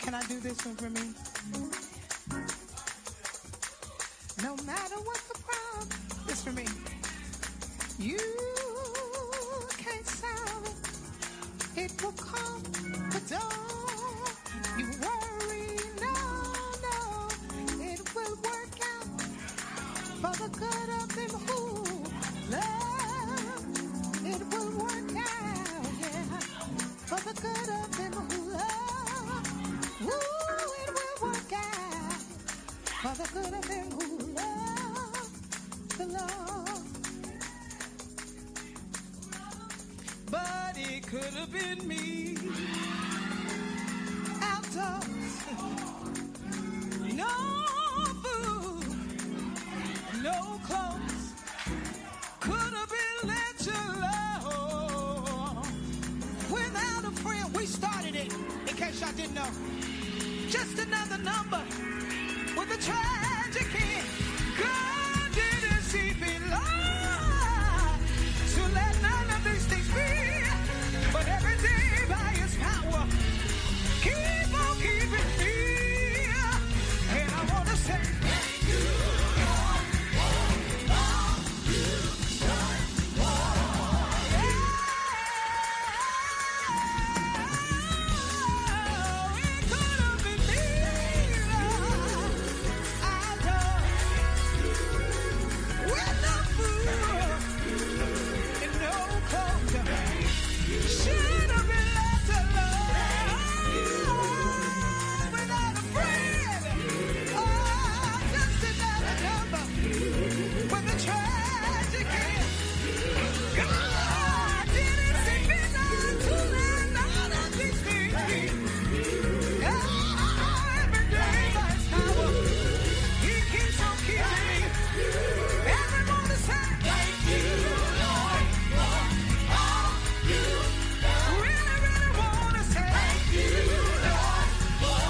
Can I do this one for me? No matter what the problem, this for me. You can't solve it. It will come, but don't you worry. No, no, it will work out for the good of them who love. It will work out, yeah, for the good of them who love. Ooh, it will work out for the good of them who love the Lord. But it could have been me. Outdoors, no food, no clothes. Could have been let you alone. Without a friend, we started it. In case y'all didn't know, just another number with a tragic end. God didn't see me lie to let none of these things be, but every day by His power, keep on keeping me. And I want to say thank you, Lord, for all you've done for me. It could have been me, Lord. I know with no food and no clothes. Should have been left alone without a friend. Oh, just another number with a tragic end. God didn't see me not to let none of these things be. Oh, every day by His power, He keeps on keeping me. Everyone is saying, thank you, Lord, for all you really, really want to say thank you, Lord, for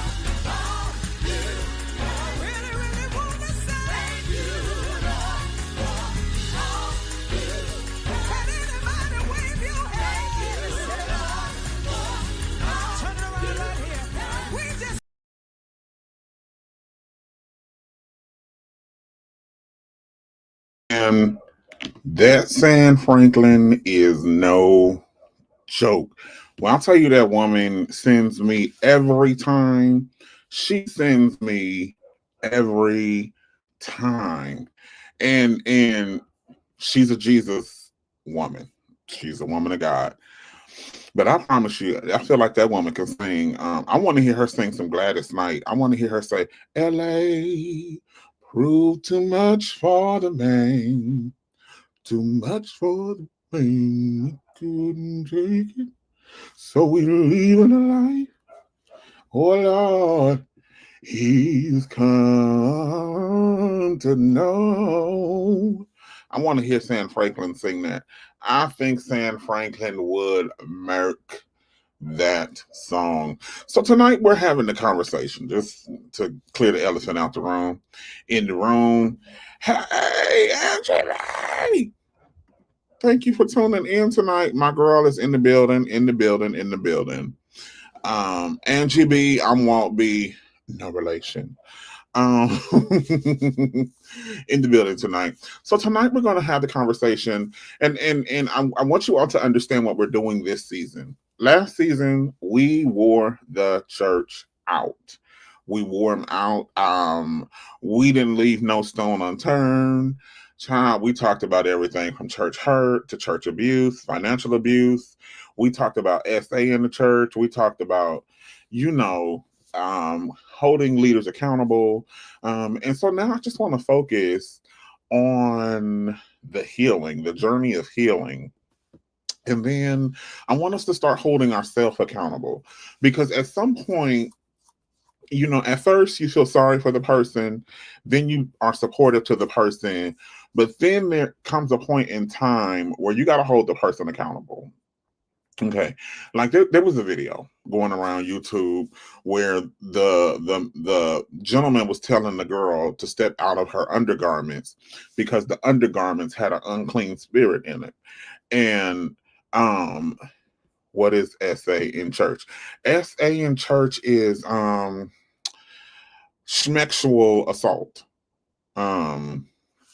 all you really, really want to say thank you, Lord, for all you. Can anybody wave your hand? Say, Lord, for all. Turn it around right here. We just And that San Franklin is no joke. Well, I'll tell you, that woman sends me every time. She sends me every time. And she's a Jesus woman. She's a woman of God. But I promise you, I feel like that woman can sing. I want to hear her sing some Gladys Knight. I want to hear her say, LA proved too much for the man. Too much for the pain, we couldn't take it. So we leaving the life. Oh Lord, He's come to know. I want to hear San Franklin sing that. I think San Franklin would murk that song. So tonight we're having the conversation, just to clear the elephant out the room. In the room, hey Angela, thank you for tuning in tonight. My girl is in the building, in the building, in the building. Angie B, I'm Walt B, no relation. Um, in the building tonight. So tonight we're going to have the conversation, and I want you all to understand what we're doing this season. Last season we wore the church out. We wore them out. We didn't leave no stone unturned. Child, we talked about everything from church hurt to church abuse, financial abuse. We talked about SA in the church. We talked about, you know, holding leaders accountable. And so now I just want to focus on the healing, the journey of healing. And then I want us to start holding ourselves accountable, because at some point, you know, at first you feel sorry for the person, then you are supportive to the person, but then there comes a point in time where you got to hold the person accountable. Okay, like there was a video going around YouTube where the gentleman was telling the girl to step out of her undergarments because the undergarments had an unclean spirit in it, and um What is SA in church? SA in church is sexual assault. Um,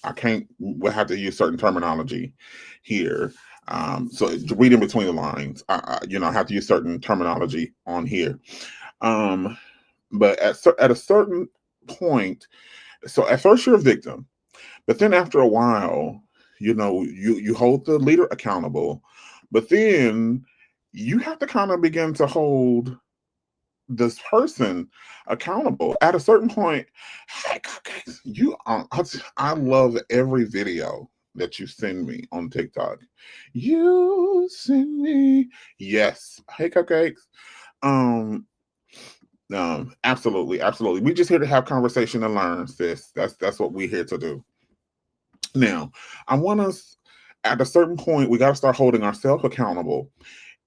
I can't. We'll have to use certain terminology here. So read in between the lines. I have to use certain terminology on here. Um, but at a certain point, so at first you're a victim, but then after a while, you hold the leader accountable, but then you have to kind of begin to hold this person accountable at a certain point. Hey, okay, I love every video that you send me on TikTok. You send me, yes. Hey, cupcakes. Um, Absolutely, absolutely. We just here to have conversation and learn, sis. That's what we're here to do. Now, I want us at a certain point, we got to start holding ourselves accountable.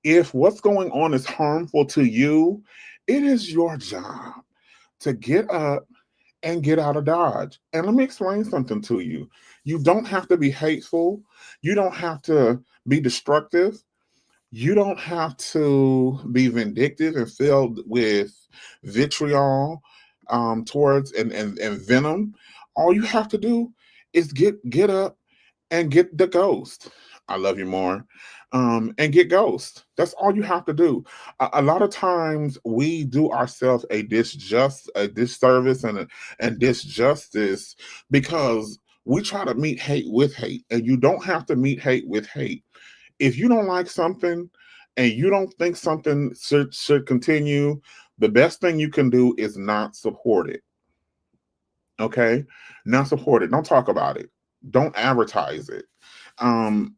If what's going on is harmful to you, it is your job to get up and get out of Dodge. And let me explain something to you. You don't have to be hateful. You don't have to be destructive. You don't have to be vindictive and filled with vitriol towards and venom. All you have to do is get up and get the ghost. I love you more. And get ghost. That's all you have to do. A lot of times we do ourselves a disservice and disjustice because we try to meet hate with hate, and you don't have to meet hate with hate. If you don't like something and you don't think something should continue, the best thing you can do is not support it. Okay? Not support it. Don't talk about it. Don't advertise it. Um,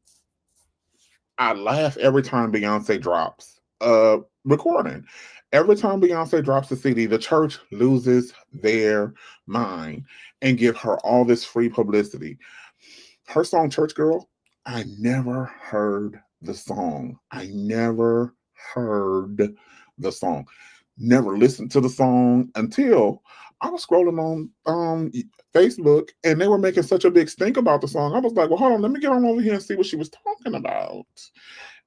I laugh every time Beyonce drops a recording. Every time Beyonce drops a CD, the church loses their mind and give her all this free publicity. Her song Church Girl, I never heard the song. I never heard the song. Never listened to the song until I was scrolling on Facebook and they were making such a big stink about the song. I was like, well, hold on, let me get on over here and see what she was talking about.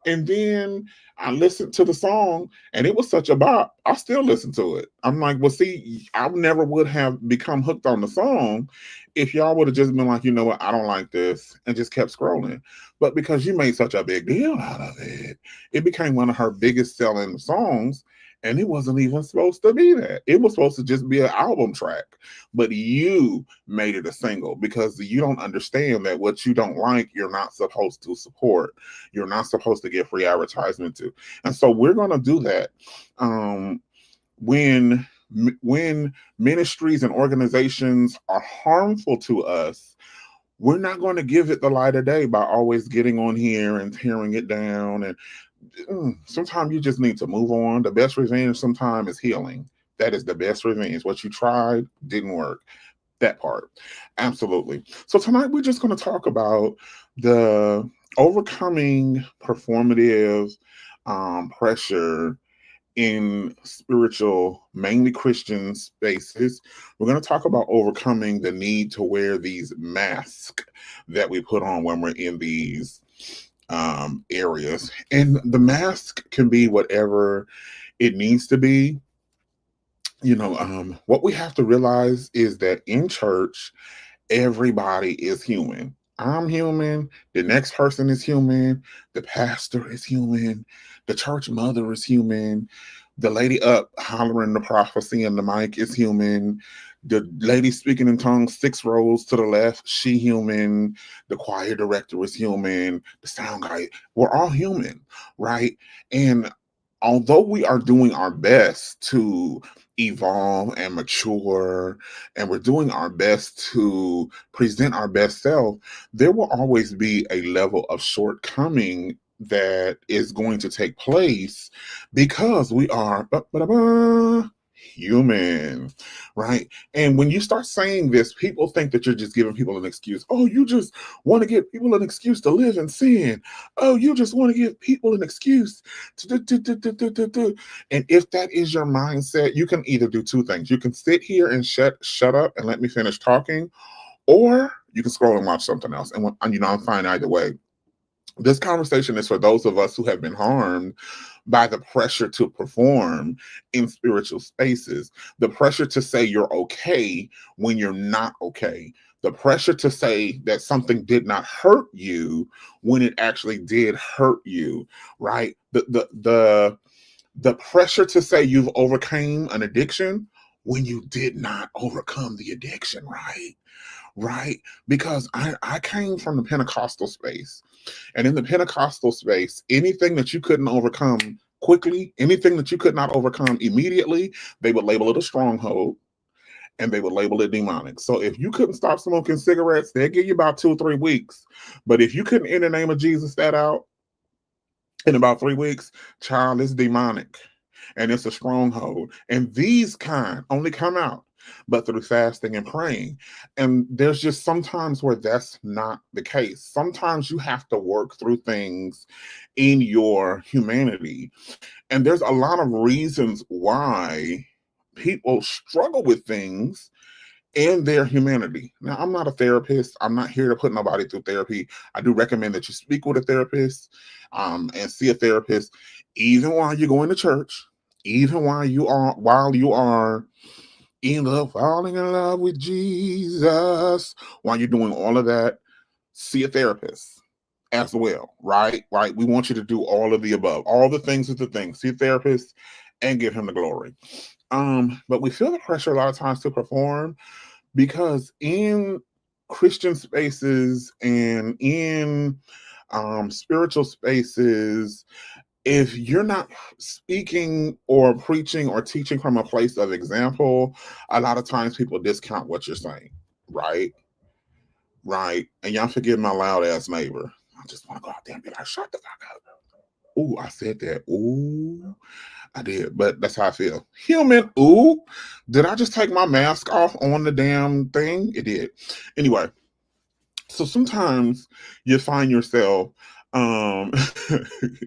And then I listened to the song and it was such a bop. I still listen to it. I'm like, well, see, I never would have become hooked on the song if y'all would have just been like, you know what, I don't like this, and just kept scrolling. But because you made such a big deal out of it, it became one of her biggest selling songs. And it wasn't even supposed to be that. It was supposed to just be an album track. But you made it a single because you don't understand that what you don't like, you're not supposed to support. You're not supposed to get free advertisement to. And so we're going to do that. When ministries and organizations are harmful to us, we're not going to give it the light of day by always getting on here and tearing it down. And sometimes you just need to move on. The best revenge sometimes is healing. That is the best revenge. What you tried didn't work. That part. Absolutely. So tonight we're just going to talk about the overcoming performative pressure in spiritual, mainly Christian spaces. We're going to talk about overcoming the need to wear these masks that we put on when we're in these areas. And the mask can be whatever it needs to be. What we have to realize is that in church, everybody is human. I'm human. The next person is human. The pastor is human. The church mother is human. The lady up hollering the prophecy in the mic is human. The lady speaking in tongues 6 rows to the left, she human. The choir director is human. The sound guy, we're all human, right? And although we are doing our best to evolve and mature, and we're doing our best to present our best self, there will always be a level of shortcoming that is going to take place because we are human, right? And when you start saying this, people think that you're just giving people an excuse. Oh, you just want to give people an excuse to live in sin. Oh, you just want to give people an excuse to do. And if that is your mindset, you can either do two things. You can sit here and shut up and let me finish talking, or you can scroll and watch something else. And I'm fine either way. This conversation is for those of us who have been harmed by the pressure to perform in spiritual spaces, the pressure to say you're okay when you're not okay, the pressure to say that something did not hurt you when it actually did hurt you, right? The pressure to say you've overcame an addiction when you did not overcome the addiction, right? Right? Because I came from the Pentecostal space. And in the Pentecostal space, anything that you couldn't overcome quickly, anything that you could not overcome immediately, they would label it a stronghold and they would label it demonic. So if you couldn't stop smoking cigarettes, they'd give you about 2 or 3 weeks. But if you couldn't, in the name of Jesus, that out in about 3 weeks, child, is demonic and it's a stronghold. And these kind only come out but through fasting and praying. And there's just sometimes where that's not the case. Sometimes you have to work through things in your humanity. And there's a lot of reasons why people struggle with things in their humanity. Now, I'm not a therapist. I'm not here to put nobody through therapy. I do recommend that you speak with a therapist and see a therapist, even while you're going to church, even while you are in love, falling in love with Jesus. While you're doing all of that, see a therapist as well, right? Right. We want you to do all of the above. All the things is the thing. See a therapist and give him the glory. But we feel the pressure a lot of times to perform because in Christian spaces and in spiritual spaces, if you're not speaking or preaching or teaching from a place of example, a lot of times people discount what you're saying, right? Right. And y'all forgive my loud ass neighbor. I just want to go out there and be like, shut the fuck up. Ooh, I said that. Ooh, I did, but that's how I feel. Human. Ooh, did I just take my mask off on the damn thing? It did. Anyway, so sometimes you find yourself um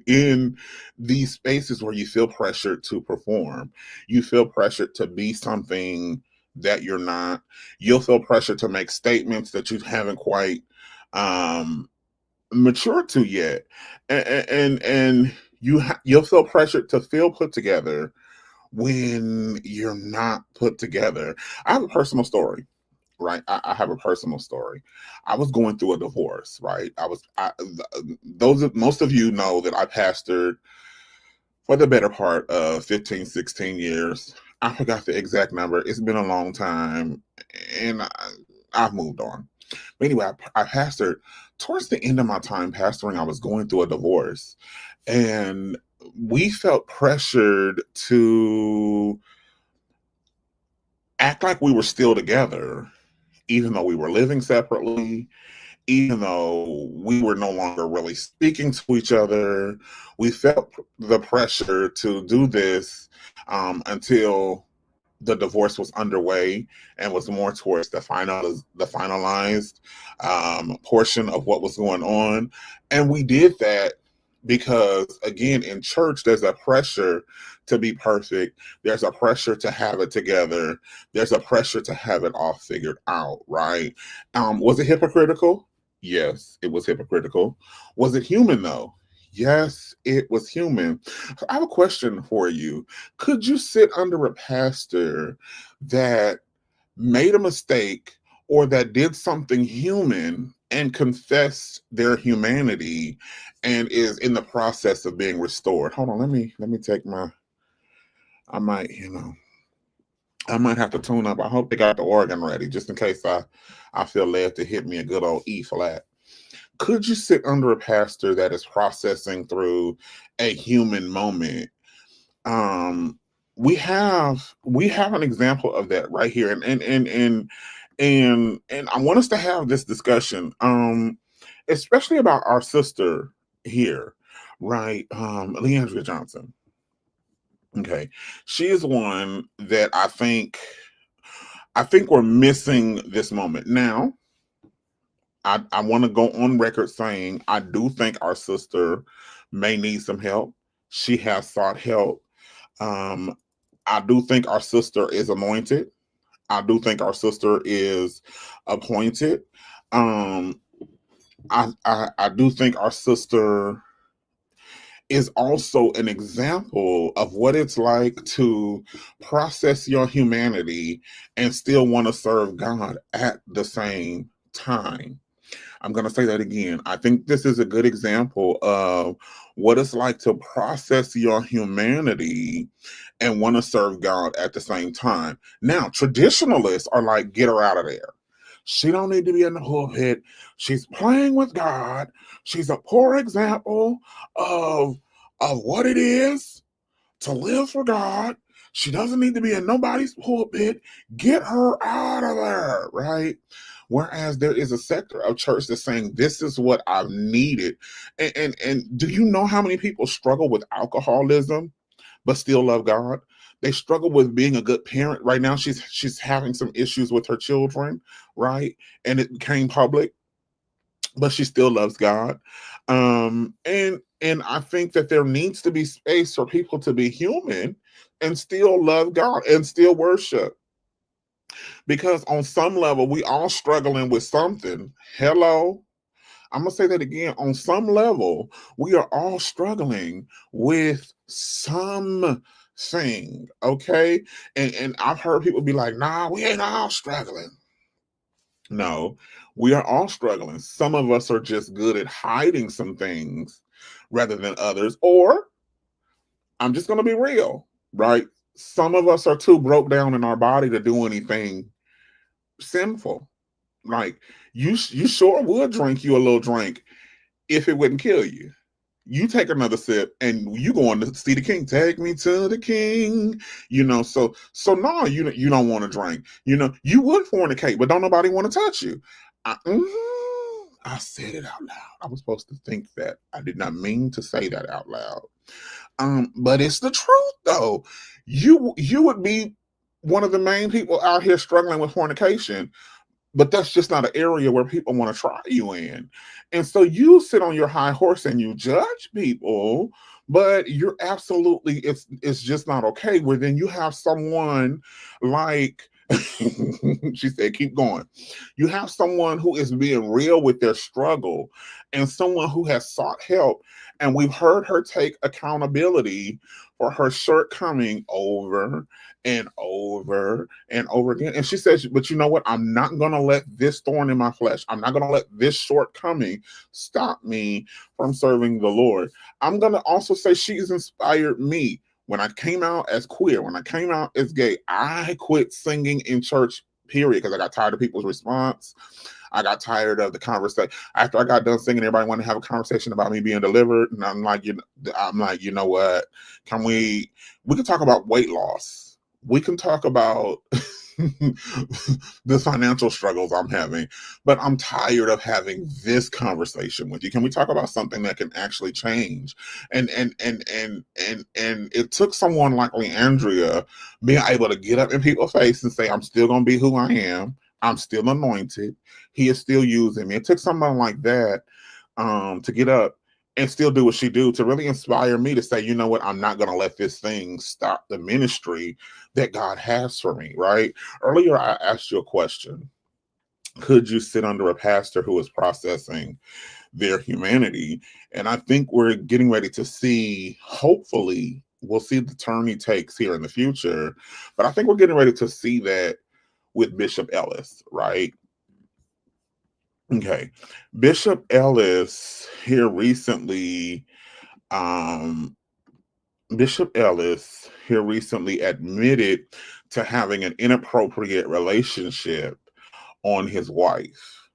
in these spaces where you feel pressured to perform. You feel pressured to be something that you're not. You'll feel pressure to make statements that you haven't quite um matured to yet. And you'll feel pressured to feel put together when you're not put together. I have a personal story, right? I have a personal story. I was going through a divorce, right? Those of most of you know that I pastored for the better part of 15, 16 years. I forgot the exact number. It's been a long time and I've moved on. But anyway, I pastored towards the end of my time pastoring. I was going through a divorce and we felt pressured to act like we were still together, even though we were living separately, even though we were no longer really speaking to each other. We felt the pressure to do this until the divorce was underway and was more towards the finalized portion of what was going on. And we did that because, again, in church, there's a pressure to be perfect. There's a pressure to have it together. There's a pressure to have it all figured out, right? Was it hypocritical? Yes, it was hypocritical. Was it human, though? Yes, it was human. I have a question for you. Could you sit under a pastor that made a mistake or that did something human and confess their humanity and is in the process of being restored? Hold on, let me take my I might, I might have to tune up. I hope they got the organ ready just in case I feel led to hit me a good old E flat. Could you sit under a pastor that is processing through a human moment? um we have an example of that right here, and I want us to have this discussion, especially about our sister here, right? Leandria Johnson. Okay, she is one that I think we're missing this moment now. I want to go on record saying I do think our sister may need some help. She has sought help. um I do think our sister is anointed. I do think our sister is appointed. Um, I do think our sister is also an example of what it's like to process your humanity and still want to serve God at the same time. I'm going to say that again. I think this is a good example of what it's like to process your humanity and want to serve God at the same time. Now, traditionalists are like, get her out of there. She don't need to be in the pulpit. She's playing with God. She's a poor example of what it is to live for God. She doesn't need to be in nobody's pulpit. Get her out of there, right? Whereas there is a sector of church that's saying this is what I've needed. And do you know how many people struggle with alcoholism but still love God? They struggle with being a good parent. Right now, she's having some issues with her children, right? And it became public, but she still loves God. And I think that there needs to be space for people to be human and still love God and still worship. Because on some level, we all struggling with something. Hello. I'm gonna say that again. On some level, we are all struggling with something. Okay. And I've heard people be like, nah, we ain't all struggling. No, we are all struggling. Some of us are just good at hiding some things rather than others. Or I'm just going to be real, right? Some of us are too broke down in our body to do anything sinful. Like you sure would drink you a little drink if it wouldn't kill you. You take another sip and you going to see the king. Take me to the king. So no, you don't want to drink. You would fornicate, but don't nobody want to touch you. I said it out loud. I was supposed to think that. I did not mean to say that out loud. But it's the truth though. You would be one of the main people out here struggling with fornication, but that's just not an area where people want to try you in. And so you sit on your high horse and you judge people, but you're absolutely, it's just not okay. Where then you have someone like she said, keep going. You have someone who is being real with their struggle and someone who has sought help. And we've heard her take accountability for her shortcoming over and over and over again. And she says, but you know what? I'm not going to let this thorn in my flesh, I'm not going to let this shortcoming stop me from serving the Lord. I'm going to also say she's inspired me. When I came out as queer, when I came out as gay, I quit singing in church, period, because I got tired of people's response. I got tired of the conversation. After I got done singing, everybody wanted to have a conversation about me being delivered, and I'm like, you know what? We can talk about weight loss. We can talk about the financial struggles I'm having, but I'm tired of having this conversation with you. Can we talk about something that can actually change? And it took someone like Leandria being able to get up in people's face and say, I'm still gonna be who I am. I'm still anointed. He is still using me. It took someone like that to get up and still do what she do, to really inspire me to say, you know what, I'm not going to let this thing stop the ministry that God has for me, right? Earlier, I asked you a question. Could you sit under a pastor who is processing their humanity? And I think we're getting ready to see, hopefully, we'll see the turn he takes here in the future. But I think we're getting ready to see that with Bishop Ellis, right? Okay. Bishop Ellis here recently, um, Bishop Ellis here recently admitted to having an inappropriate relationship on his wife.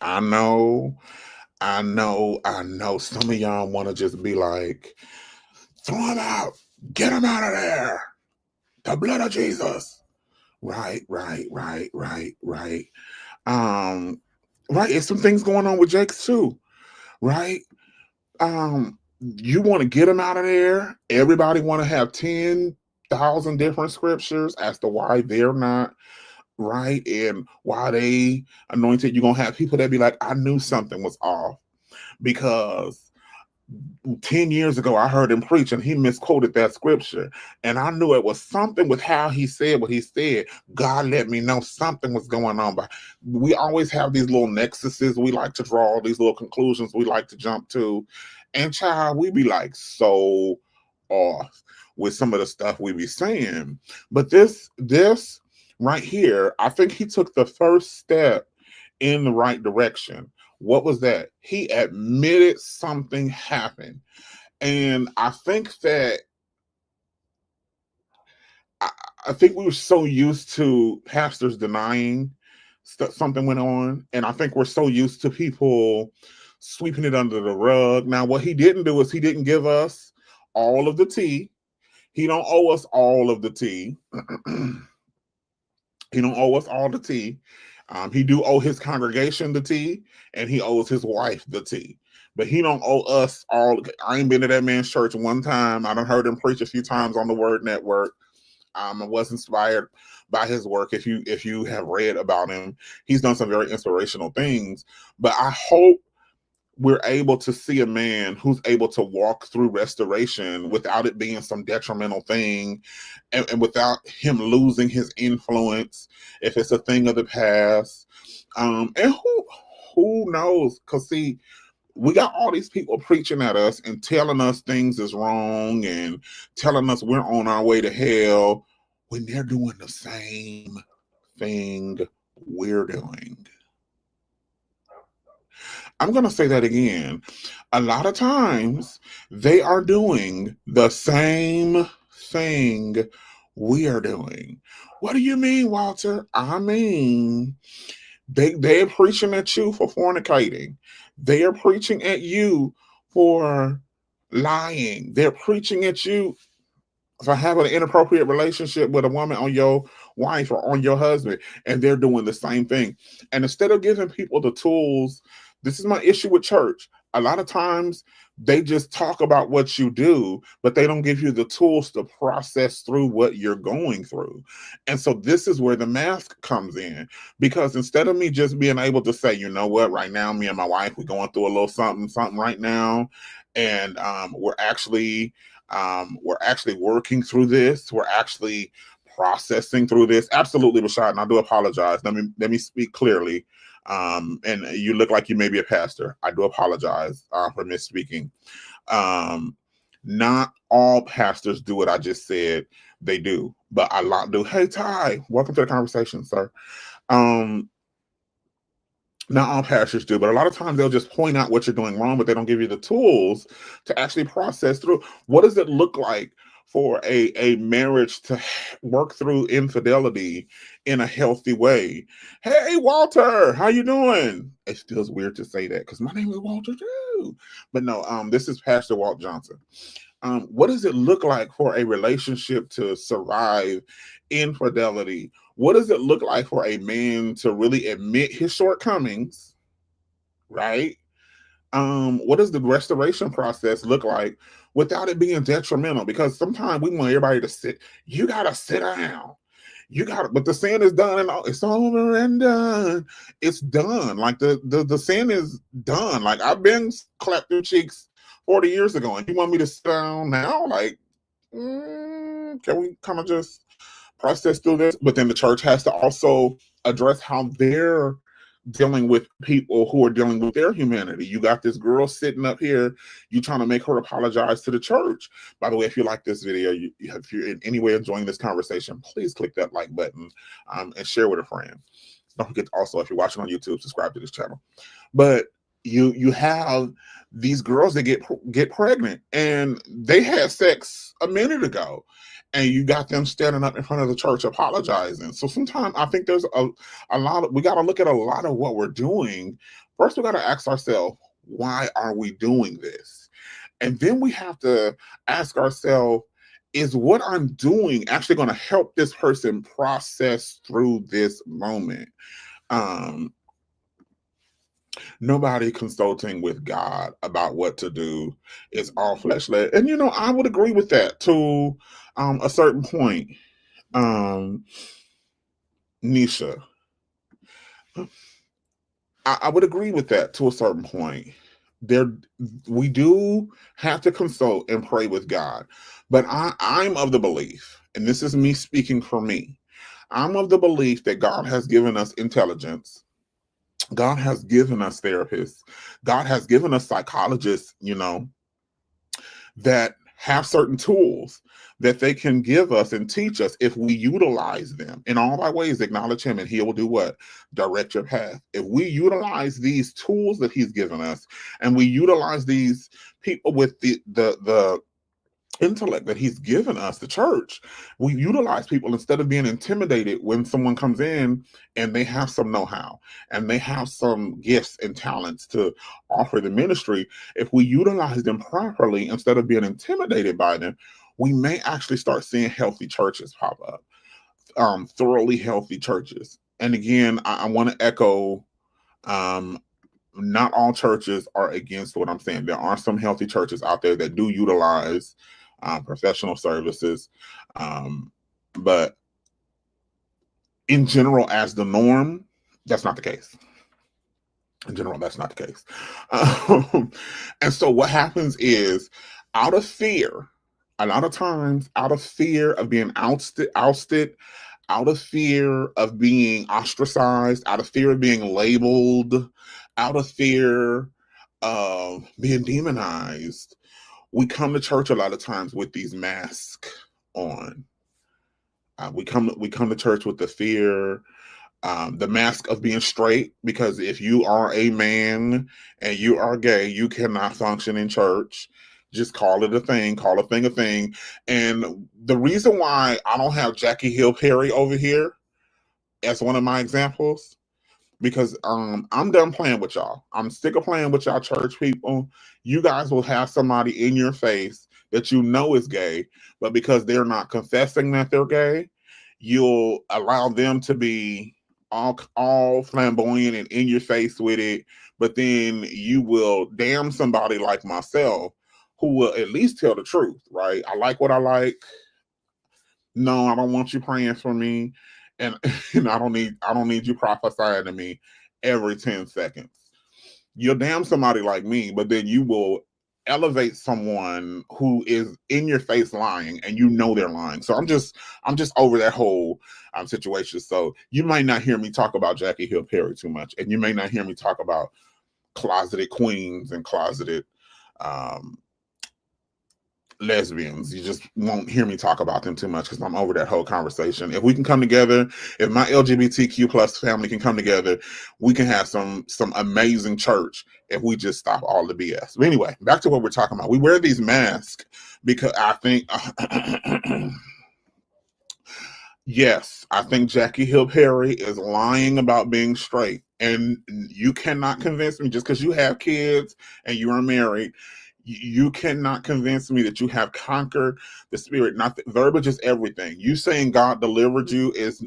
I know, I know. Some of y'all want to just be like, throw him out, get him out of there. The blood of Jesus. Right. Um, right. It's some things going on with Jakes too, right? You want to get them out of there. Everybody want to have 10,000 different scriptures as to why they're not right and why they anointed. You're gonna have people that be like, I knew something was off because 10 years ago, I heard him preach and he misquoted that scripture. And I knew it was something with how he said what he said. God let me know something was going on. But we always have these little nexuses we like to draw, these little conclusions we like to jump to. And child, we be like so off with some of the stuff we be saying. But this right here, I think he took the first step in the right direction. What was that? He admitted something happened. And I think that I, I think we were so used to pastors denying something went on. And I think we're so used to people sweeping it under the rug. Now, what he didn't do is he didn't give us all of the tea. He don't owe us all of the tea. He don't owe us all the tea. He do owe his congregation the tea, and he owes his wife the tea. But he don't owe us all. I ain't been to that man's church one time. I done heard him preach a few times on the Word Network. I was inspired by his work. If you have read about him, he's done some very inspirational things. But I hope we're able to see a man who's able to walk through restoration without it being some detrimental thing, and without him losing his influence if it's a thing of the past. And who knows? Because see, we got all these people preaching at us and telling us things is wrong and telling us we're on our way to hell when they're doing the same thing we're doing. I'm going to say that again. A lot of times they are doing the same thing we are doing. What do you mean, Walter? I mean, they're preaching at you for fornicating. They are preaching at you for lying. They're preaching at you for having an inappropriate relationship with a woman, on your wife or on your husband, and they're doing the same thing. And instead of giving people the tools, this is my issue with church. A lot of times they just talk about what you do, but they don't give you the tools to process through what you're going through. And so this is where the mask comes in, because instead of me just being able to say, you know what, right now, me and my wife, we're going through a little something right now, and we're actually working through this. We're actually processing through this. Absolutely, Rashad, and I do apologize. Let me speak clearly. And you look like you may be a pastor. I do apologize for misspeaking. Not all pastors do what I just said they do, but a lot do. Hey, Ty, welcome to the conversation, sir. Um, Not all pastors do, but a lot of times they'll just point out what you're doing wrong, but they don't give you the tools to actually process through. What does it look like for a marriage to work through infidelity in a healthy way? Hey, Walter, how you doing? It feels weird to say that because my name is Walter too. But no, this is Pastor Walt Johnson. What does it look like for a relationship to survive infidelity? What does it look like for a man to really admit his shortcomings, right? What does the restoration process look like without it being detrimental? Because sometimes we want everybody to sit. You gotta sit down. You got it, but the sin is done and it's over and done. It's done. Like the sin is done. Like I've been clapped their cheeks 40 years ago, and you want me to sit down now? Like, can we kind of just process through this? But then the church has to also address how they're dealing with people who are dealing with their humanity. You got this girl sitting up here, you trying to make her apologize to the church. By the way, if you like this video, if you're in any way enjoying this conversation, please click that like button and share with a friend. Don't forget to also, if you're watching on YouTube, subscribe to this channel. But you have these girls that get pregnant and they had sex a minute ago, and you got them standing up in front of the church apologizing. So sometimes I think there's a lot of, we got to look at a lot of what we're doing. First, we got to ask ourselves, why are we doing this? And then we have to ask ourselves, is what I'm doing actually going to help this person process through this moment? Nobody consulting with God about what to do is all flesh led. And I would agree with that to a certain point. Nisha, I would agree with that to a certain point. there we do have to consult and pray with God. But I'm of the belief, and this is me speaking for me, I'm of the belief that God has given us intelligence. God has given us therapists. God has given us psychologists, that have certain tools that they can give us and teach us if we utilize them. In all thy ways, acknowledge him, and he will do what? Direct your path. If we utilize these tools that he's given us, and we utilize these people with the intellect that he's given us, the church, we utilize people instead of being intimidated when someone comes in and they have some know-how and they have some gifts and talents to offer the ministry. If we utilize them properly instead of being intimidated by them, we may actually start seeing healthy churches pop up, thoroughly healthy churches. And again, I want to echo, um, not all churches are against what I'm saying. There are some healthy churches out there that do utilize professional services. But in general, as the norm, that's not the case. In general, that's not the case. And so what happens is, out of fear, a lot of times, out of fear of being ousted, out of fear of being ostracized, out of fear of being labeled, out of fear of being demonized, we come to church a lot of times with these masks on. We come to church with the fear, the mask of being straight, because if you are a man and you are gay, you cannot function in church. Just call it a thing, call a thing a thing. And the reason why I don't have Jackie Hill Perry over here as one of my examples, because I'm done playing with y'all. I'm sick of playing with y'all church people. You guys will have somebody in your face that you know is gay, but because they're not confessing that they're gay, you'll allow them to be all flamboyant and in your face with it. But then you will damn somebody like myself who will at least tell the truth, right? I like what I like. No, I don't want you praying for me, and, and I don't need you prophesying to me every 10 seconds. You'll damn somebody like me, but then you will elevate someone who is in your face lying, and you know they're lying. So I'm just over that whole situation. So you might not hear me talk about Jackie Hill Perry too much, and you may not hear me talk about closeted queens and closeted um, lesbians. You just won't hear me talk about them too much because I'm over that whole conversation. If we can come together, if my LGBTQ plus family can come together, we can have some amazing church if we just stop all the BS. But anyway, back to what we're talking about. We wear these masks because I think yes, I think Jackie Hill Perry is lying about being straight. And you cannot convince me, just because you have kids and you are married, you cannot convince me that you have conquered the spirit. Not that verbiage is everything. You saying God delivered you is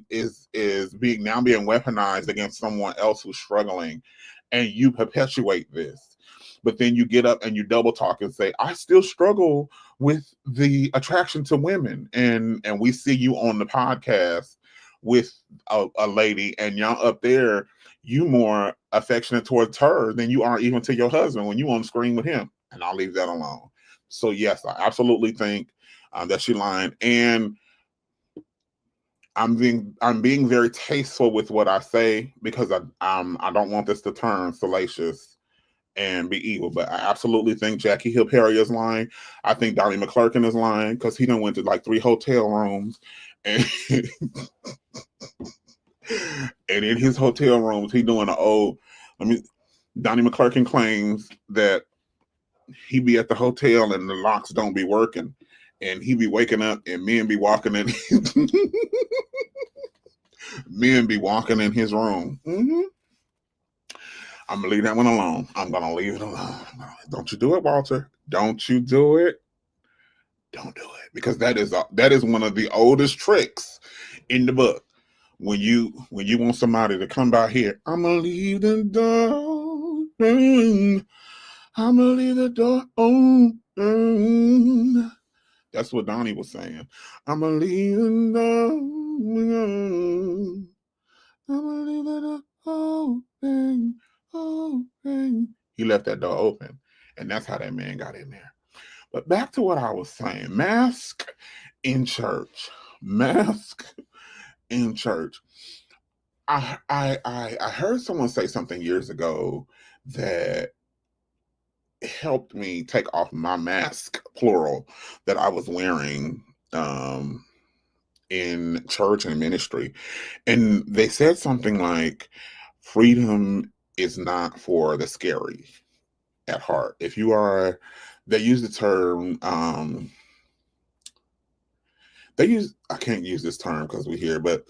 being weaponized against someone else who's struggling, and you perpetuate this. But then you get up and you double talk and say, I still struggle with the attraction to women. And we see you on the podcast with a lady, and y'all up there, you more affectionate towards her than you are even to your husband when you on the screen with him. And I'll leave that alone. So yes, I absolutely think that she lying, and I'm being very tasteful with what I say, because I don't want this to turn salacious and be evil. But I absolutely think Jackie Hill Perry is lying. I think Donnie McClurkin is lying, because he done went to like 3 hotel rooms, and and in his hotel rooms he doing Donnie McClurkin claims that he be at the hotel and the locks don't be working, and he be waking up and men be walking in men be walking in his room. I'm gonna leave that one alone. I'm gonna leave it alone. Don't you do it, Walter. Don't you do it. Don't do it, because that is one of the oldest tricks in the book. When you want somebody to come by here, I'm gonna leave the door open. I'm gonna leave the door open. That's what Donnie was saying. I'm gonna leave the door open. I'm gonna leave the door open. Open. He left that door open. And that's how that man got in there. But back to what I was saying, mask in church. Mask in church. I heard someone say something years ago that helped me take off my mask, plural, that I was wearing in church and ministry. And they said something like, freedom is not for the scary at heart. If you are, they use the term, I can't use this term because we hear, but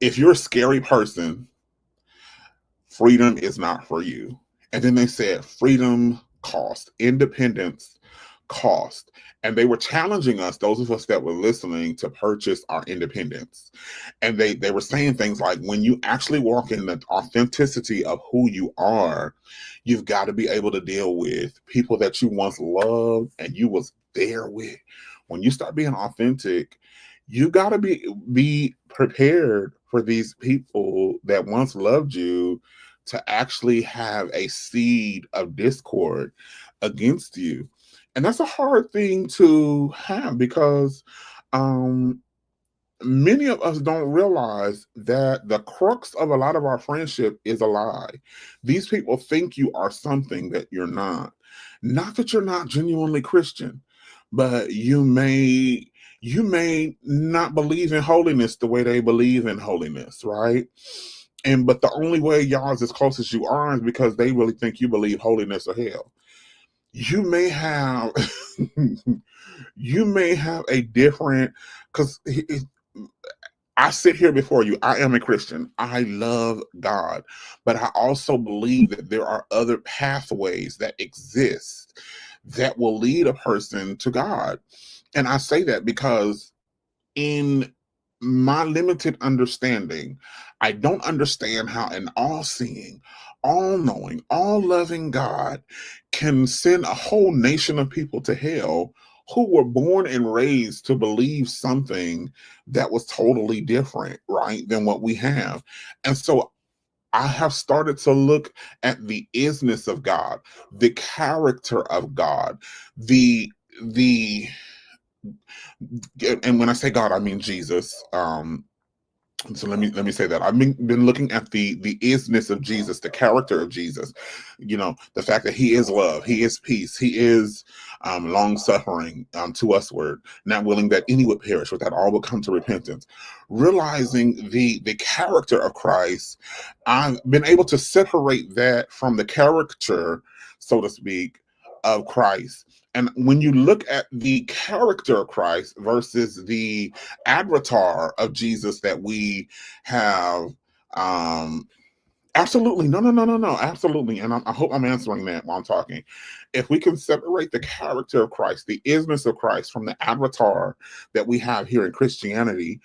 if you're a scary person, freedom is not for you. And then they said freedom cost, independence cost. And they were challenging us, those of us that were listening, to purchase our independence. And they were saying things like, when you actually walk in the authenticity of who you are, you've got to be able to deal with people that you once loved and you was there with. When you start being authentic, you got to be prepared for these people that once loved you to actually have a seed of discord against you. And that's a hard thing to have because many of us don't realize that the crux of a lot of our friendship is a lie. These people think you are something that you're not. Not that you're not genuinely Christian, but you may not believe in holiness the way they believe in holiness, right? And but the only way y'all is as close as you are is because they really think you believe holiness or hell. You may have you may have a different, because I sit here before you. I am a Christian. I love God, but I also believe that there are other pathways that exist that will lead a person to God. And I say that because in my limited understanding, I don't understand how an all seeing, all knowing, all loving God can send a whole nation of people to hell who were born and raised to believe something that was totally different, right, than what we have. And so I have started to look at the isness of God, the character of God, the and when I say God, I mean Jesus. So let me say that I've been looking at the isness of Jesus, the character of Jesus. You know, the fact that He is love, He is peace, He is long suffering to usward, not willing that any would perish, but that all would come to repentance. Realizing the character of Christ, I've been able to separate that from the caricature, so to speak, of Christ. And when you look at the character of Christ versus the avatar of Jesus that we have, absolutely, no, absolutely. And I hope I'm answering that while I'm talking. If we can separate the character of Christ, the isness of Christ, from the avatar that we have here in Christianity,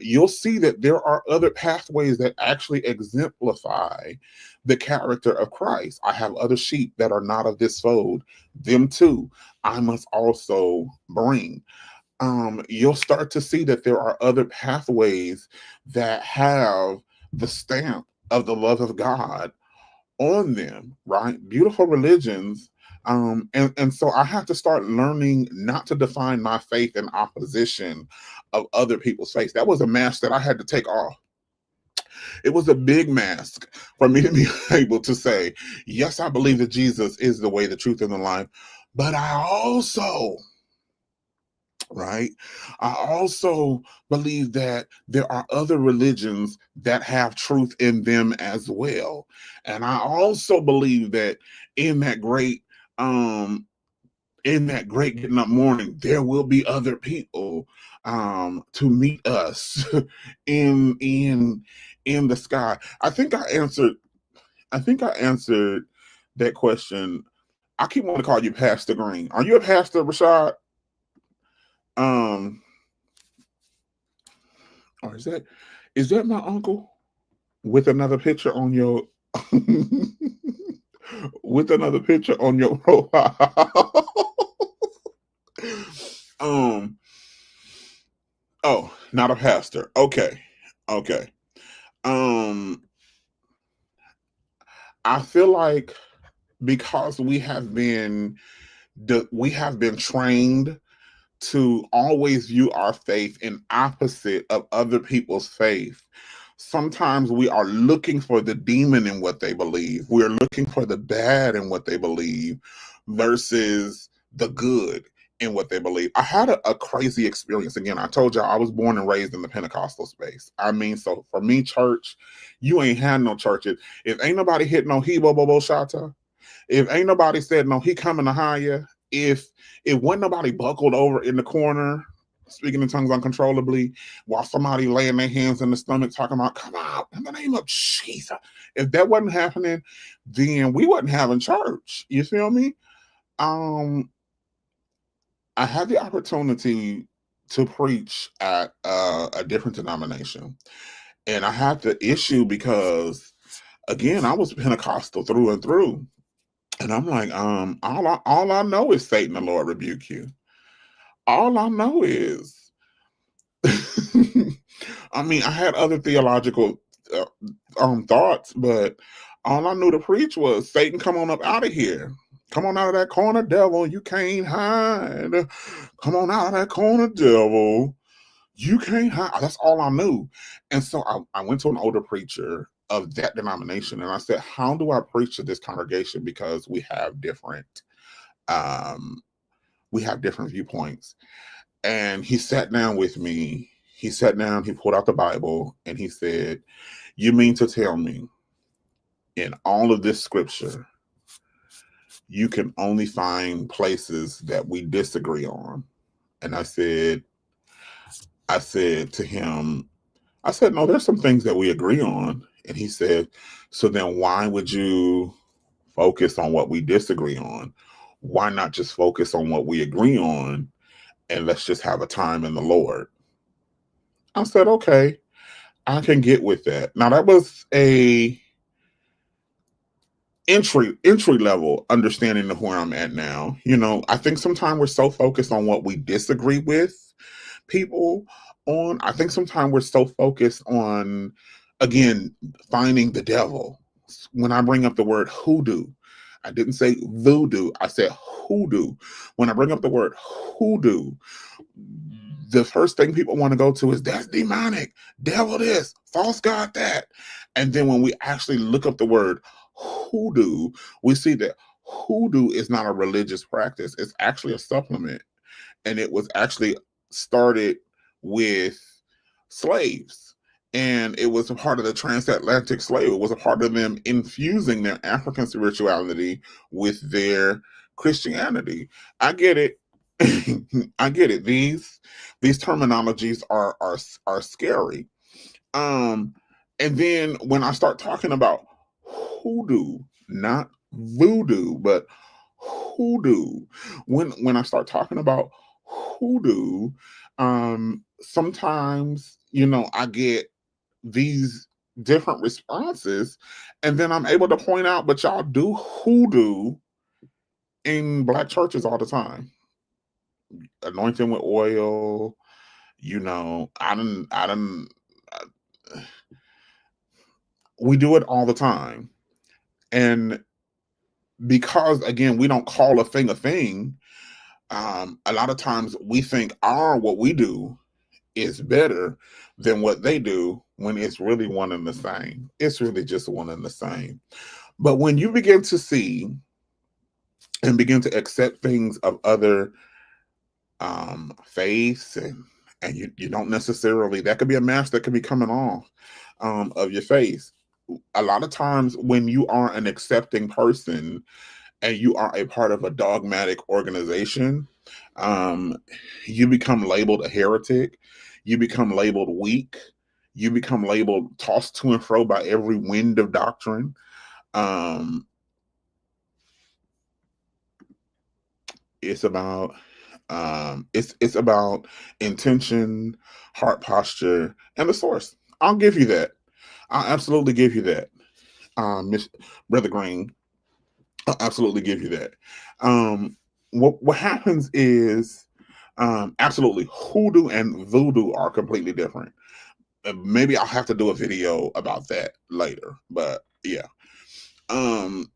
you'll see that there are other pathways that actually exemplify the character of Christ. I have other sheep that are not of this fold. Them too, I must also bring. You'll start to see that there are other pathways that have the stamp of the love of God on them, right? Beautiful religions. And so I have to start learning not to define my faith in opposition of other people's faith. That was a mask that I had to take off. It was a big mask for me to be able to say, yes, I believe that Jesus is the way, the truth, and the life. But I also, right? I also believe that there are other religions that have truth in them as well. And I also believe that in that great um in that great getting up morning, there will be other people to meet us in the sky. I think I answered that question. I keep wanting to call you Pastor Green. Are you a pastor, Rashad? Um, or is that my uncle with another picture on your with another picture on your profile? um. Oh, not a pastor. Okay. Okay. Um. I feel like because we have been trained to always view our faith in opposite of other people's faith. Sometimes we are looking for the demon in what they believe. We're looking for the bad in what they believe versus the good in what they believe. I had a crazy experience. Again, I told y'all I was born and raised in the Pentecostal space. I mean, so for me, church, you ain't had no church. If ain't nobody hit no hebo bobo shata, if ain't nobody said no, he coming to hire. If wasn't nobody buckled over in the corner, speaking in tongues uncontrollably, while somebody laying their hands in the stomach talking about, come out in the name of Jesus. If that wasn't happening, then we wasn't having church. You feel me? I had the opportunity to preach at a different denomination. And I had the issue because, again, I was Pentecostal through and through. And I'm like, all I know is Satan, the Lord rebuke you. All I know is, I mean, I had other theological thoughts, but all I knew to preach was Satan, come on up out of here. Come on out of that corner, devil. You can't hide. Come on out of that corner, devil. You can't hide. That's all I knew. And so I went to an older preacher of that denomination and I said, how do I preach to this congregation? Because um, we have different viewpoints. And he sat down with me. He sat down, he pulled out the Bible, and he said, you mean to tell me in all of this scripture, you can only find places that we disagree on? And I said to him, I said, no, there's some things that we agree on. And he said, so then why would you focus on what we disagree on? Why not just focus on what we agree on and let's just have a time in the Lord? I said, okay, I can get with that. Now that was a entry level understanding of where I'm at now. You know, I think sometimes we're so focused on what we disagree with people on. I think sometimes we're so focused on, again, finding the devil. When I bring up the word hoodoo, I didn't say voodoo, I said hoodoo. When I bring up the word hoodoo, the first thing people want to go to is that's demonic, devil this, false god that. And then when we actually look up the word hoodoo, we see that hoodoo is not a religious practice. It's actually a supplement. And it was actually started with slaves. And it was a part of the transatlantic slave. It was a part of them infusing their African spirituality with their Christianity. I get it. I get it. These terminologies are scary. Um, and then when I start talking about hoodoo, not voodoo, but hoodoo, when I start talking about hoodoo, sometimes I get these different responses, and then I'm able to point out, but y'all do hoodoo in black churches all the time, anointing with oil. I don't. We do it all the time, and because again, we don't call a thing. A lot of times we think what we do is better than what they do when it's really one and the same. It's really just one and the same. But when you begin to see and begin to accept things of other faiths, and you don't necessarily, that could be a mask that could be coming off of your face. A lot of times when you are an accepting person and you are a part of a dogmatic organization, you become labeled a heretic, you become labeled weak, you become labeled tossed to and fro by every wind of doctrine. Um, it's about it's about intention, heart posture, and the source. I'll give you that. I'll absolutely give you that, Miss Brother Green. I'll absolutely give you that. What happens is, absolutely, hoodoo and voodoo are completely different. Maybe I'll have to do a video about that later, but yeah. Um,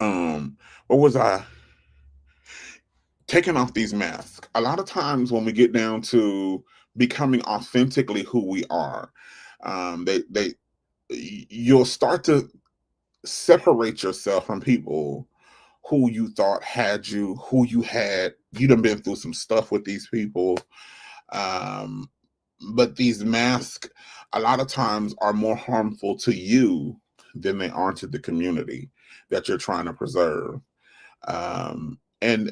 Um, what was I taking off these masks? A lot of times when we get down to becoming authentically who we are, they you'll start to separate yourself from people who you thought had you, who you had. You done been through some stuff with these people. Um, but these masks, a lot of times, are more harmful to you than they are to the community that you're trying to preserve. And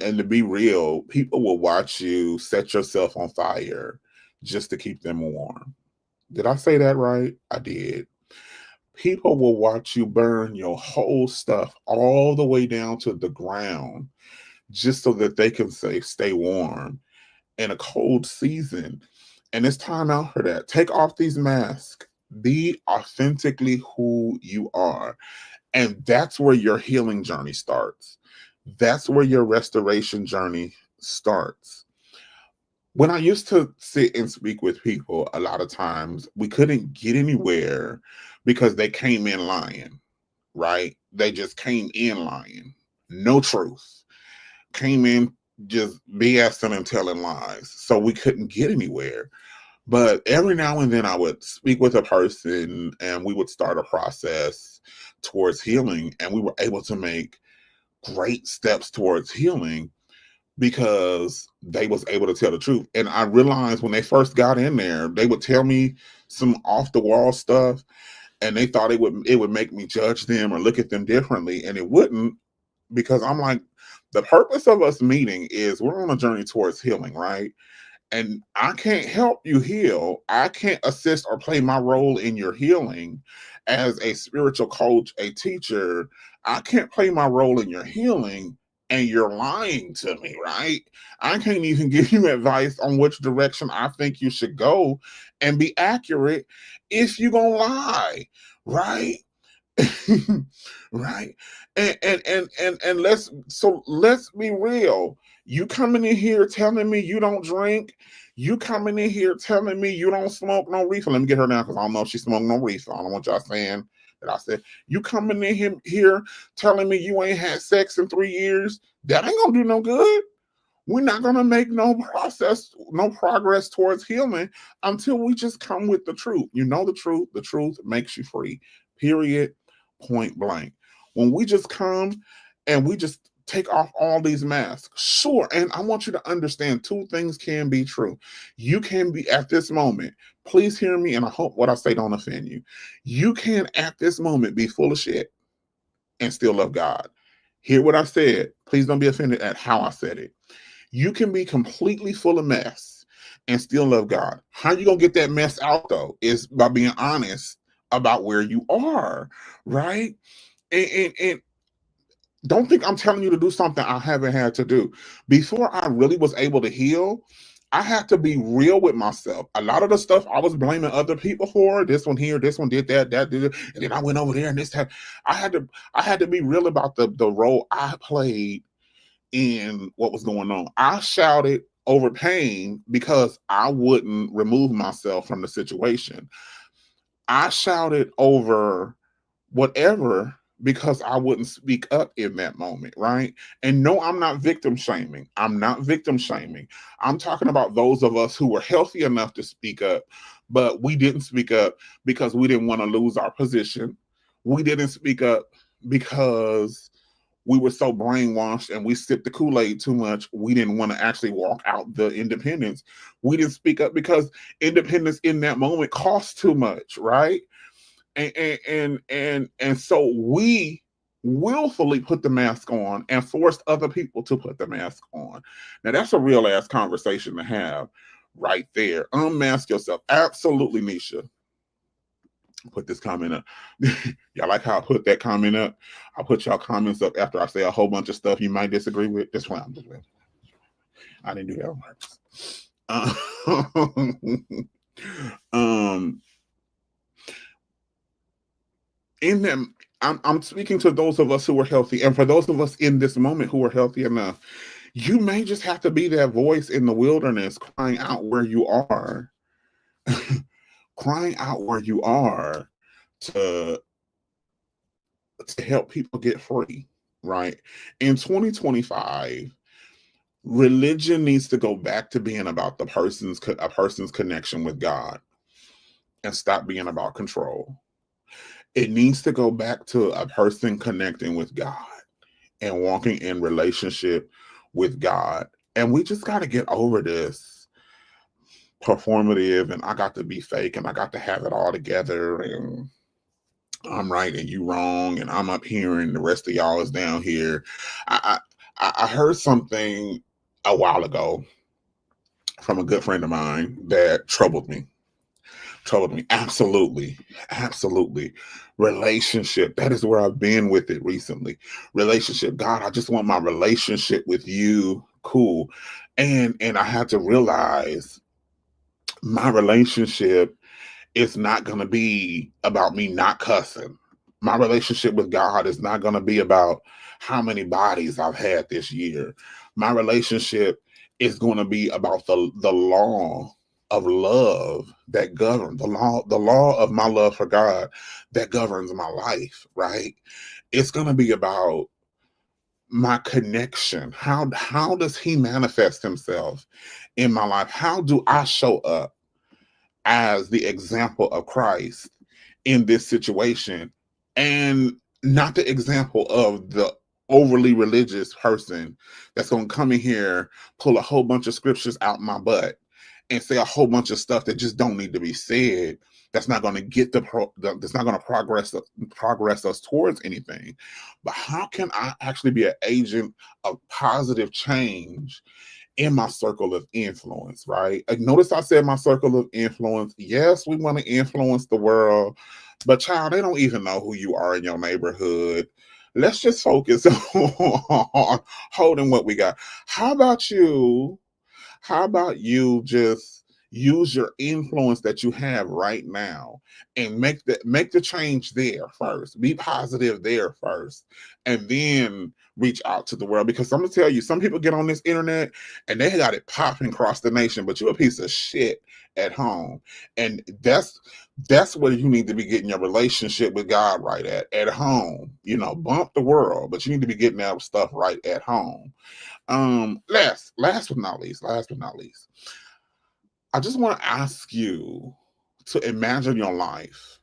to be real, people will watch you set yourself on fire just to keep them warm. Did I say that right? I did. People will watch you burn your whole stuff all the way down to the ground just so that they can say stay warm in a cold season. And it's time out for that. Take off these masks. Be authentically who you are. And that's where your healing journey starts. That's where your restoration journey starts. When I used to sit and speak with people, a lot of times we couldn't get anywhere because they came in lying, right? They just came in lying. No truth. Came in just BSing and telling lies. So we couldn't get anywhere. But every now and then I would speak with a person and we would start a process towards healing, and we were able to make great steps towards healing because they was able to tell the truth. And I realized when they first got in there, they would tell me some off the wall stuff, and they thought it would make me judge them or look at them differently, and it wouldn't, because I'm like, the purpose of us meeting is we're on a journey towards healing, right? And I can't help you heal. I can't assist or play my role in your healing as a spiritual coach, a teacher. I can't play my role in your healing, and you're lying to me, right? I can't even give you advice on which direction I think you should go and be accurate if you're gonna lie, right? Right. And let's be real. You coming in here telling me you don't drink. You coming in here telling me you don't smoke no reefer. Let me get her down because I don't know if she smoked no reefer. I don't want y'all saying that I said you coming in here telling me you ain't had sex in 3 years. That ain't gonna do no good. We're not gonna make no progress towards healing until we just come with the truth. You know the truth. The truth makes you free. Period. Point blank. When we just come and we just take off all these masks, sure. And I want you to understand two things can be true. You can be at this moment, please hear me, and I hope what I say don't offend you. You can at this moment be full of shit and still love God. Hear what I said. Please don't be offended at how I said it. You can be completely full of mess and still love God. How you gonna get that mess out though? Is by being honest about where you are, right? And don't think I'm telling you to do something I haven't had to do. Before I really was able to heal, I had to be real with myself. A lot of the stuff I was blaming other people for, this one here, this one did that, that did it, and then I went over there and this time. I had to be real about the role I played in what was going on. I shouted over pain because I wouldn't remove myself from the situation. I shouted over whatever because I wouldn't speak up in that moment, right? And no, I'm not victim shaming. I'm not victim shaming. I'm talking about those of us who were healthy enough to speak up, but we didn't speak up because we didn't want to lose our position. We didn't speak up because we were so brainwashed and we sipped the Kool-Aid too much. We didn't want to actually walk out the independence. We didn't speak up because independence in that moment cost too much, right? And so we willfully put the mask on and forced other people to put the mask on. Now that's a real ass conversation to have right there. Unmask yourself. Absolutely, Nisha. Put this comment up. Y'all like how I put that comment up? I put y'all comments up after I say a whole bunch of stuff you might disagree with. That's why I'm doing. I didn't do that on purpose. In them, I'm speaking to those of us who are healthy, and for those of us in this moment who are healthy enough, you may just have to be that voice in the wilderness, crying out where you are, crying out where you are to help people get free. right? In 2025, religion needs to go back to being about a person's connection with God and stop being about control. It needs to go back to a person connecting with God and walking in relationship with God. And we just got to get over this performative and I got to be fake and I got to have it all together and I'm right and you wrong and I'm up here and the rest of y'all is down here. I heard something a while ago from a good friend of mine that troubled me. Absolutely. Absolutely. Relationship. That is where I've been with it recently. Relationship. God, I just want my relationship with you. Cool. And I had to realize my relationship is not going to be about me not cussing. My relationship with God is not going to be about how many bodies I've had this year. My relationship is going to be about the law of love that governs the law of my love for God that governs my life, right? It's going to be about my connection. How does he manifest himself in my life? How do I show up as the example of Christ in this situation and not the example of the overly religious person that's going to come in here, pull a whole bunch of scriptures out my butt and say a whole bunch of stuff that just don't need to be said. That's not going to that's not going to progress us towards anything. But how can I actually be an agent of positive change in my circle of influence, right? Like, notice I said my circle of influence. Yes, we want to influence the world, but child, they don't even know who you are in your neighborhood. Let's just focus on holding what we got. How about you how about you just use your influence that you have right now and make the change there first. Be positive there first, and then reach out to the world. Because I'm gonna tell you, some people get on this internet and they got it popping across the nation, but you're a piece of shit at home, and that's where you need to be getting your relationship with God right at home. You know, bump the world, but you need to be getting that stuff right at home. Last but not least, I just want to ask you to imagine your life,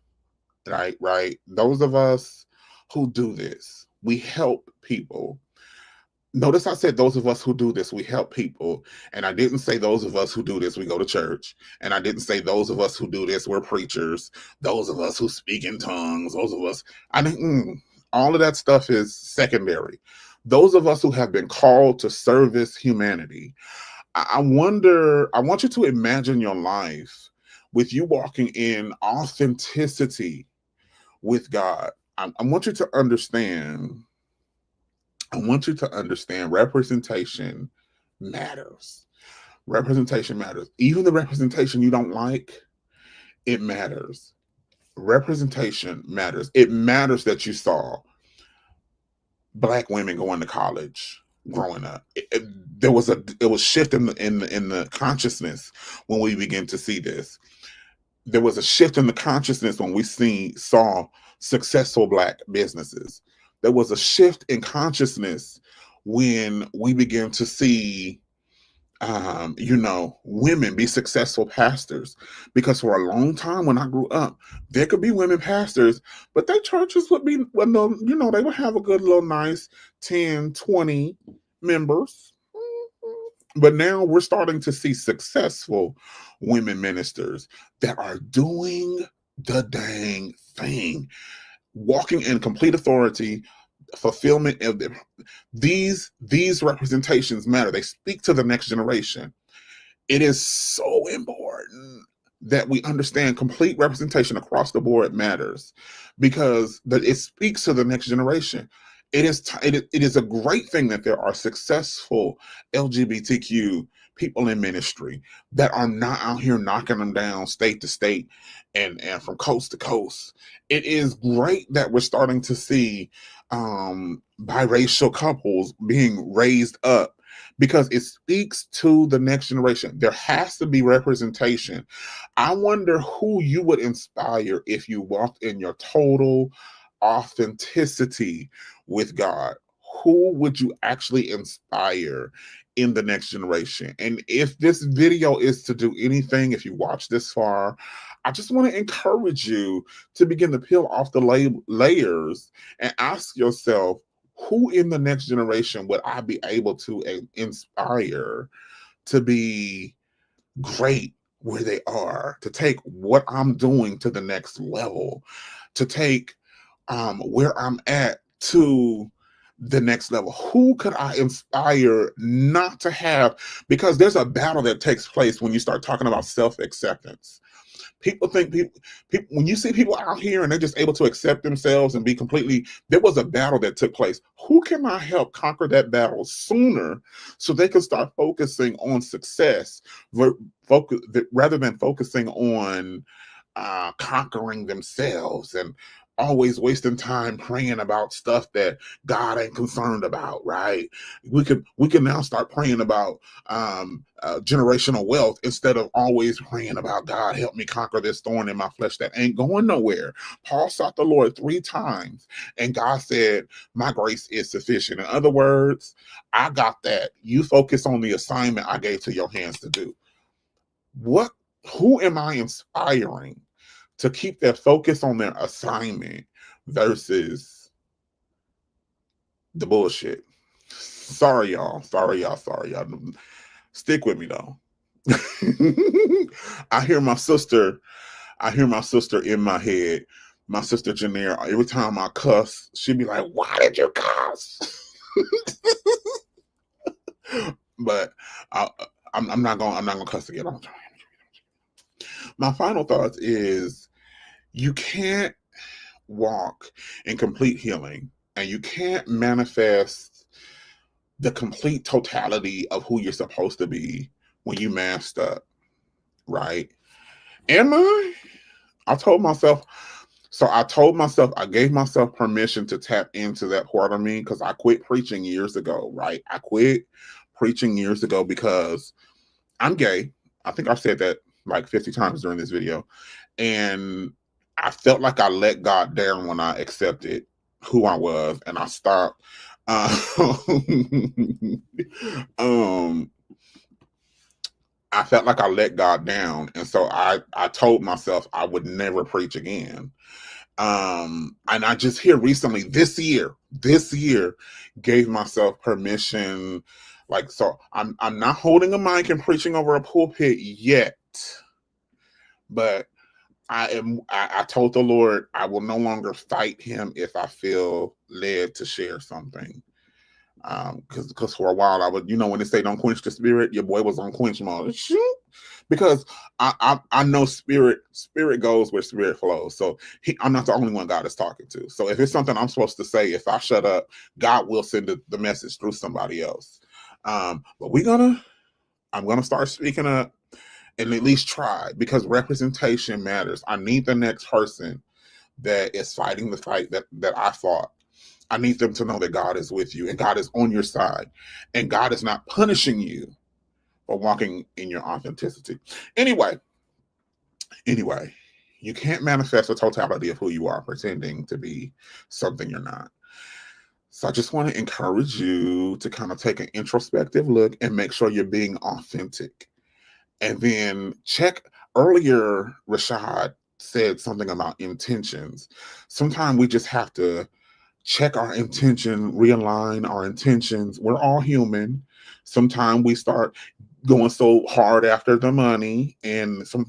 right? Right. Those of us who do this, we help people. Notice I said those of us who do this, we help people. And I didn't say those of us who do this, we go to church. And I didn't say those of us who do this, we're preachers. Those of us who speak in tongues, those of us, I didn't, all of that stuff is secondary. Those of us who have been called to service humanity, I want you to imagine your life with you walking in authenticity with God. I want you to understand. I want you to understand representation matters. Representation matters. Even the representation you don't like, it matters. Representation matters. It matters that you saw Black women going to college growing up. It was shift in the consciousness when we begin to see this. There was a shift in the consciousness when we saw successful Black businesses. There was a shift in consciousness when we began to see women be successful pastors. Because for a long time when I grew up, there could be women pastors, but their churches would be, well, no, they would have a good little nice 10, 20 members. But now we're starting to see successful women ministers that are doing the dang thing, walking in complete authority, fulfillment of them. These representations matter. They speak to the next generation. It is so important that we understand complete representation across the board matters, because it speaks to the next generation. It is a great thing that there are successful LGBTQ people in ministry that are not out here knocking them down state to state and from coast to coast. It is great that we're starting to see biracial couples being raised up, because it speaks to the next generation. There has to be representation. I wonder who you would inspire if you walked in your total authenticity with God. who would you actually inspire in the next generation? And if this video is to do anything, if you watch this far, I just want to encourage you to begin to peel off the layers and ask yourself, who in the next generation would I be able to inspire to be great where they are, to take what I'm doing to the next level, to take where I'm at to the next level? Who could I inspire not to have? Because there's a battle that takes place when you start talking about self-acceptance. People think people when you see people out here and they're just able to accept themselves and be completely, there was a battle that took place. Who can I help conquer that battle sooner so they can start focusing on success rather than focusing on conquering themselves and always wasting time praying about stuff that God ain't concerned about, right? We can now start praying about generational wealth instead of always praying about, God, help me conquer this thorn in my flesh that ain't going nowhere. Paul sought the Lord 3 times and God said, my grace is sufficient. In other words, I got that. You focus on the assignment I gave to your hands to do. Who am I inspiring to keep their focus on their assignment versus the bullshit? Sorry, y'all. Stick with me though. I hear my sister in my head. My sister Janelle, every time I cuss, she'd be like, why did you cuss? But I'm not gonna cuss again. My final thoughts is, you can't walk in complete healing and you can't manifest the complete totality of who you're supposed to be when you masked up, right? Am I? I gave myself permission to tap into that part of me because I quit preaching years ago, right? I quit preaching years ago because I'm gay. I think I've said that like 50 times during this video. And I felt like I let God down when I accepted who I was and I stopped. I felt like I let God down. And so I told myself I would never preach again. And I just here recently, this year, gave myself permission. Like, so I'm not holding a mic and preaching over a pulpit yet, but I told the Lord I will no longer fight him if I feel led to share something. Because for a while I would, when they say don't quench the spirit, your boy was on quench mode. Shoot. Because I know spirit goes where spirit flows. So I'm not the only one God is talking to. So if it's something I'm supposed to say, if I shut up, God will send the message through somebody else. But I'm gonna start speaking up and at least try, because representation matters. I need the next person that is fighting the fight that I fought. I need them to know that God is with you and God is on your side and God is not punishing you for walking in your authenticity. Anyway, you can't manifest the totality of who you are pretending to be something you're not. So I just want to encourage you to kind of take an introspective look and make sure you're being authentic. And then check. Earlier, Rashad said something about intentions. Sometimes we just have to check our intention, realign our intentions. We're all human. Sometimes we start going so hard after the money, and some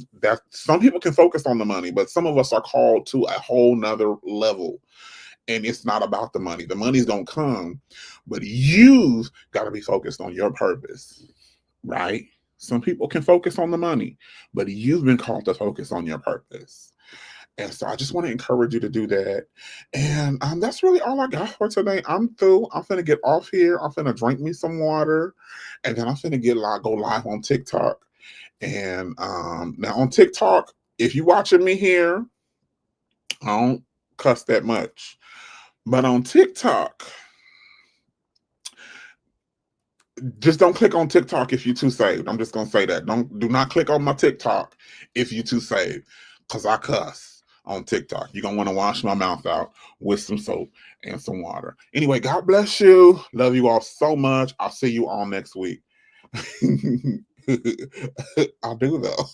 people can focus on the money, but some of us are called to a whole nother level. And it's not about the money. The money's gonna come, but you've got to be focused on your purpose, right? Some people can focus on the money, but you've been called to focus on your purpose. And so I just want to encourage you to do that. And that's really all I got for today. I'm through. I'm finna get off here. I'm finna drink me some water. And then I'm finna go live on TikTok. And now on TikTok, if you're watching me here, I don't cuss that much. But on TikTok, just don't click on TikTok if you're too saved. I'm just gonna say that. Do not click on my TikTok if you're too saved, because I cuss. on TikTok. You're going to want to wash my mouth out with some soap and some water. Anyway, God bless you. Love you all so much. I'll see you all next week. I'll do though.